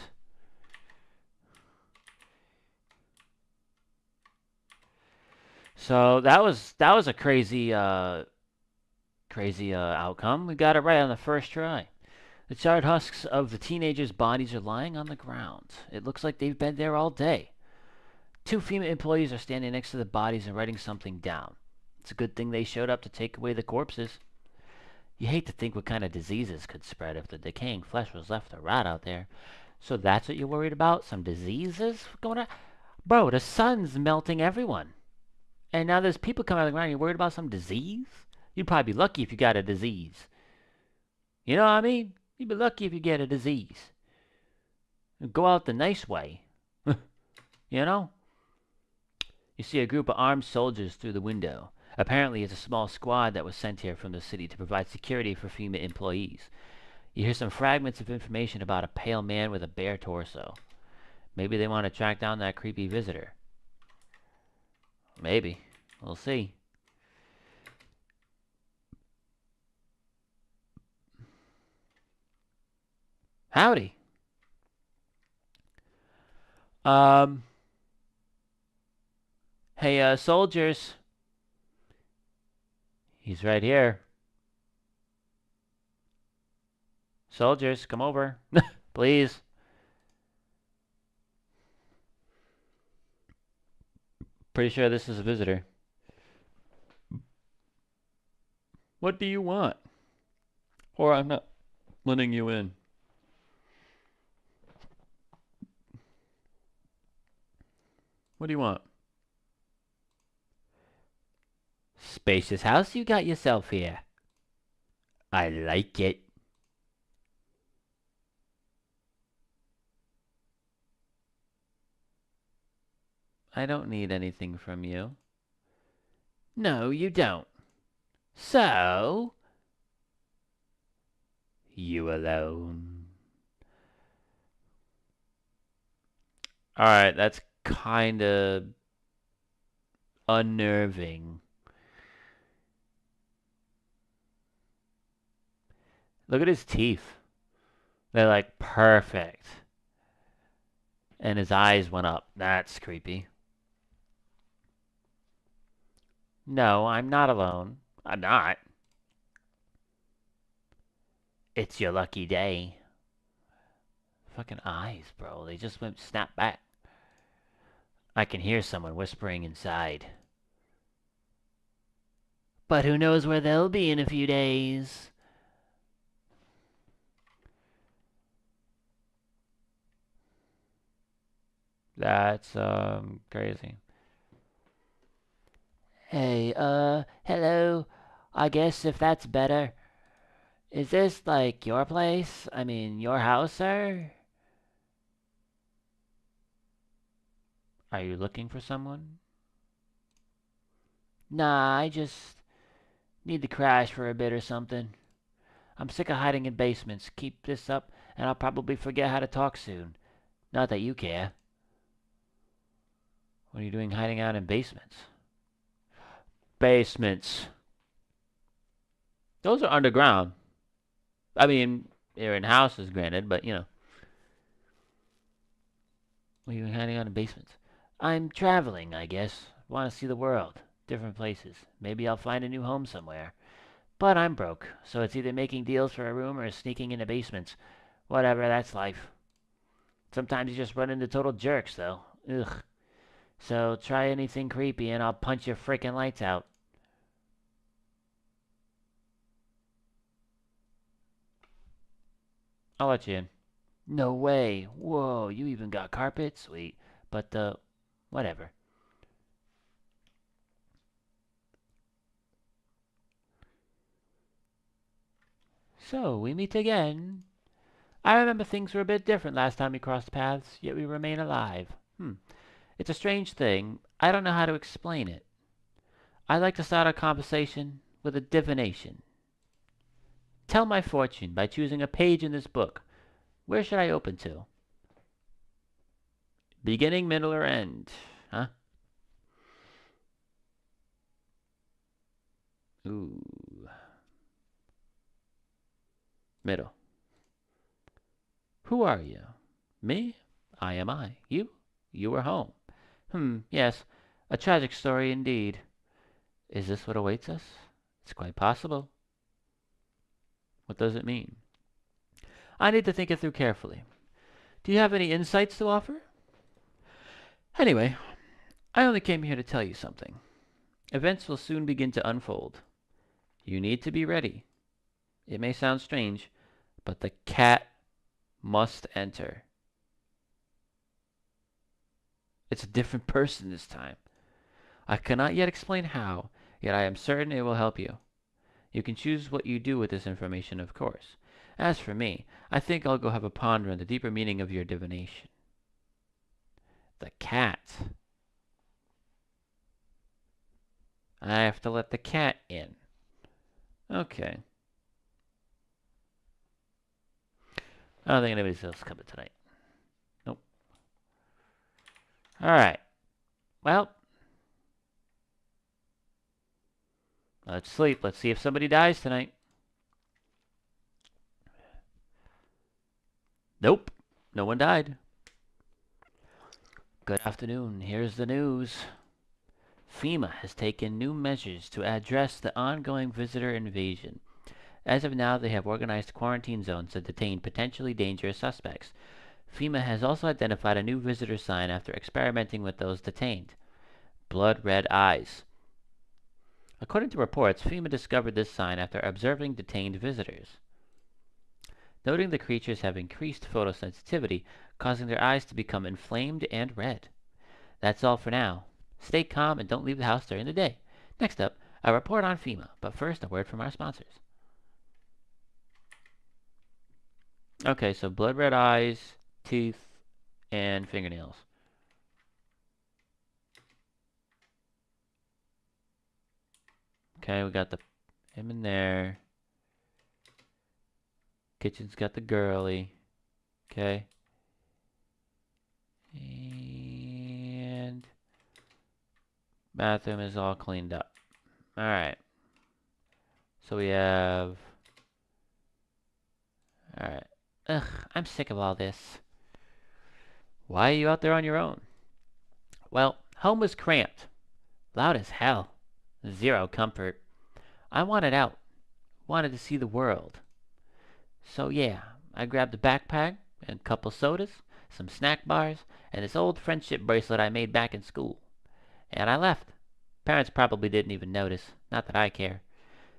So that was a crazy outcome. We got it right on the first try. The charred husks of the teenagers' bodies are lying on the ground. It looks like they've been there all day. Two FEMA employees are standing next to the bodies and writing something down. It's a good thing they showed up to take away the corpses. You hate to think what kind of diseases could spread if the decaying flesh was left to rot out there. So that's what you're worried about? Some diseases going on? Bro, the sun's melting everyone. And now there's people coming out of the ground. You're worried about some disease? You'd probably be lucky if you got a disease. You know what I mean? You'd be lucky if you get a disease. Go out the nice way. You know? You see a group of armed soldiers through the window. Apparently, it's a small squad that was sent here from the city to provide security for FEMA employees. You hear some fragments of information about a pale man with a bare torso. Maybe they want to track down that creepy visitor. Maybe. We'll see. Howdy. Um. Hey, soldiers. He's right here. Soldiers, come over. Please. Pretty sure this is a visitor. What do you want? Or I'm not letting you in. What do you want? Spacious house you got yourself here. I like it. I don't need anything from you. No, you don't. So, you alone. Alright, that's kind of unnerving. Look at his teeth. They're like perfect. And his eyes went up. That's creepy. No, I'm not alone. I'm not. It's your lucky day. Fucking eyes, bro. They just went snap back. I can hear someone whispering inside. But who knows where they'll be in a few days. That's crazy. Hey, hello. I guess if that's better. Is this like your place? I mean, your house, sir? Are you looking for someone? Nah, I just need to crash for a bit or something. I'm sick of hiding in basements. Keep this up, and I'll probably forget how to talk soon. Not that you care. What are you doing hiding out in basements? Basements. Those are underground. I mean, they're in houses, granted, but you know. What are you doing hiding out in basements? I'm traveling, I guess. Want to see the world. Different places. Maybe I'll find a new home somewhere. But I'm broke, so it's either making deals for a room or sneaking into basements. Whatever, that's life. Sometimes you just run into total jerks, though. Ugh. So try anything creepy and I'll punch your frickin' lights out. I'll let you in. No way. Whoa, you even got carpet? Sweet. But, whatever. So, we meet again. I remember things were a bit different last time we crossed paths, yet we remain alive. It's a strange thing. I don't know how to explain it. I like to start a conversation with a divination. Tell my fortune by choosing a page in this book. Where should I open to? Beginning, middle, or end? Huh? Ooh. Middle. Who are you? Me? I am I. You? You are home. Yes. A tragic story indeed. Is this what awaits us? It's quite possible. What does it mean? I need to think it through carefully. Do you have any insights to offer? Anyway, I only came here to tell you something. Events will soon begin to unfold. You need to be ready. It may sound strange, but the cat must enter. It's a different person this time. I cannot yet explain how, yet I am certain it will help you. You can choose what you do with this information, of course. As for me, I think I'll go have a ponder on the deeper meaning of your divination. The cat. I have to let the cat in. Okay. I don't think anybody's else coming tonight. Nope. Alright. Well, let's sleep. Let's see if somebody dies tonight. Nope. No one died. Good afternoon. Here's the news. FEMA has taken new measures to address the ongoing visitor invasion. As of now, they have organized quarantine zones to detain potentially dangerous suspects. FEMA has also identified a new visitor sign after experimenting with those detained. Blood red eyes. According to reports, FEMA discovered this sign after observing detained visitors, noting the creatures have increased photosensitivity, causing their eyes to become inflamed and red. That's all for now. Stay calm and don't leave the house during the day. Next up, a report on FEMA, but first a word from our sponsors. Okay, so blood red eyes, teeth, and fingernails. Okay, we got him in there. Kitchen's got the girly. Okay. And bathroom is all cleaned up. Alright. So we have... Alright. Ugh, I'm sick of all this. Why are you out there on your own? Well, home was cramped. Loud as hell. Zero comfort. I wanted out. Wanted to see the world. So yeah, I grabbed a backpack and a couple sodas, some snack bars, and this old friendship bracelet I made back in school. And I left. Parents probably didn't even notice. Not that I care.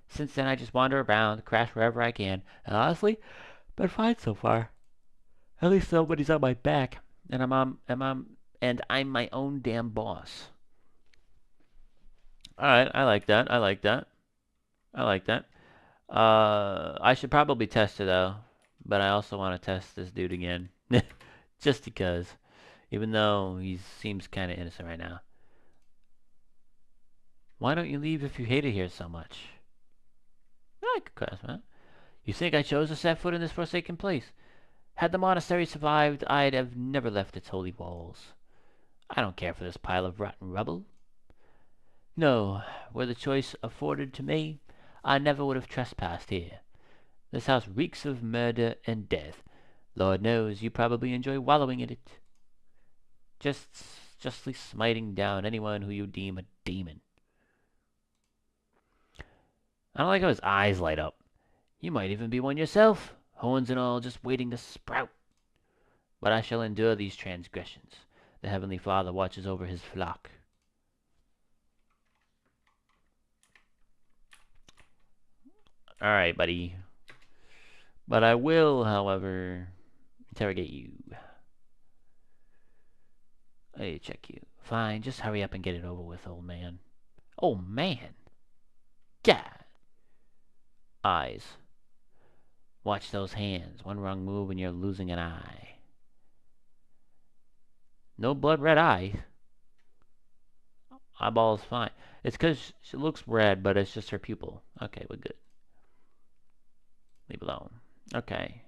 Since then, I just wander around, crash wherever I can, and honestly, been fine so far. At least nobody's on my back, and I'm my own damn boss. All right, I like that. I like that. I like that. I should probably test it though, but I also want to test this dude again, just because. Even though he seems kind of innocent right now. Why don't you leave if you hate it here so much? I could cross, man. You think I chose to set foot in this forsaken place? Had the monastery survived, I'd have never left its holy walls. I don't care for this pile of rotten rubble. No, were the choice afforded to me, I never would have trespassed here. This house reeks of murder and death. Lord knows you probably enjoy wallowing in it. Justly smiting down anyone who you deem a demon. I don't like how his eyes light up. You might even be one yourself, horns and all, just waiting to sprout. But I shall endure these transgressions. The Heavenly Father watches over his flock. Alright, buddy. But I will, however, interrogate you. I need to check you. Fine, just hurry up and get it over with, old man. Oh, man. God. Eyes. Watch those hands. One wrong move and you're losing an eye. No blood red eye. Eyeball's fine. It's because she looks red, but it's just her pupil. Okay, we're good. Leave alone. Okay.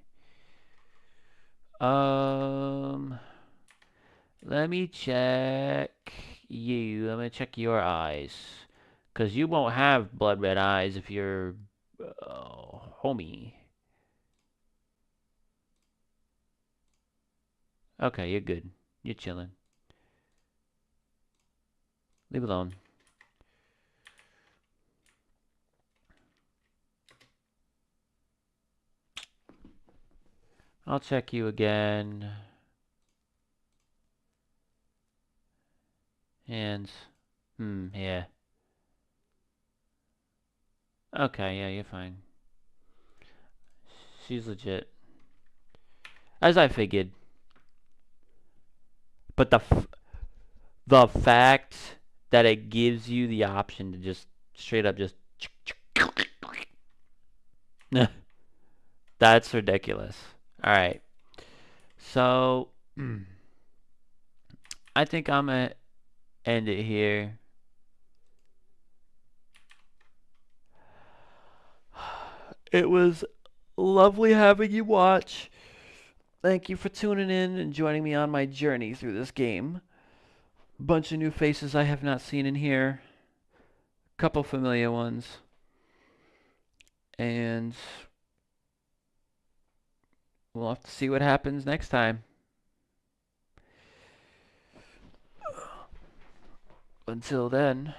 Let me check you. I'm gonna check your eyes. Because you won't have blood red eyes if you're homie. Okay, you're good. You're chilling. Leave alone. I'll check you again. Hands. Yeah. Okay, yeah, you're fine. She's legit. As I figured. But the fact that it gives you the option to just straight up just that's ridiculous. Alright. So I think I'm gonna end it here. It was lovely having you watch. Thank you for tuning in and joining me on my journey through this game. Bunch of new faces I have not seen in here. Couple familiar ones. And we'll have to see what happens next time. Until then,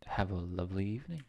have a lovely evening.